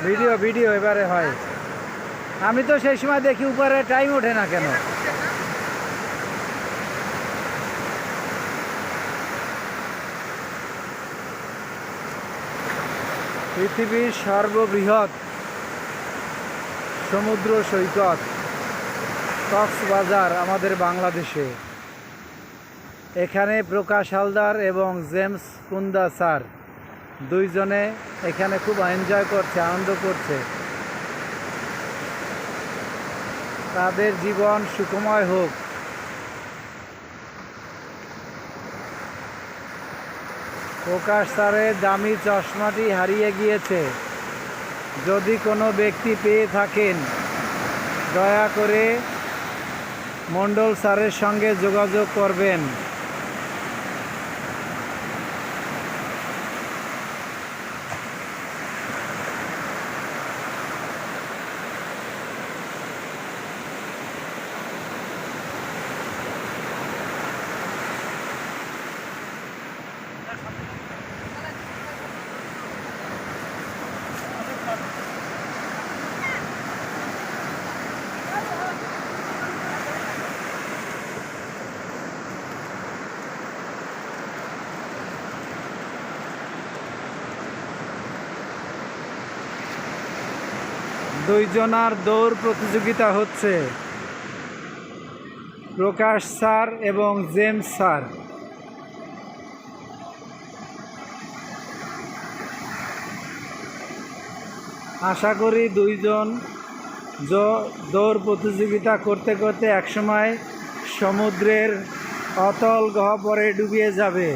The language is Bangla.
ভিডিও ভিডিও এবারে হয়। আমি তো সেই সময় দেখি উপরে টাইম ওঠে না কেন। পৃথিবীর সর্ববৃহৎ সমুদ্র সৈকত কক্সবাজার আমাদের বাংলাদেশে। এখানে প্রকাশ হালদার এবং জেমস কুন্দা স্যার দুইজনে এখানে খুব এনজয় করছে, আনন্দ করছে। তাদের জীবন সুখময় হোক। প্রকাশ স্যারের দামি চশমাটি হারিয়ে গিয়েছে। যদি কোনো ব্যক্তি পেয়ে থাকেন দয়া করে মণ্ডল স্যারের সঙ্গে যোগাযোগ করবেন। দুইজনার দৌড় প্রতিযোগিতা হচ্ছে, প্রকাশ স্যার এবং জেমস স্যার। আশা করি দুইজন দৌড় প্রতিযোগিতা করতে করতে একসময় সমুদ্রের অতল গহ্বরে ডুবিয়ে যাবে।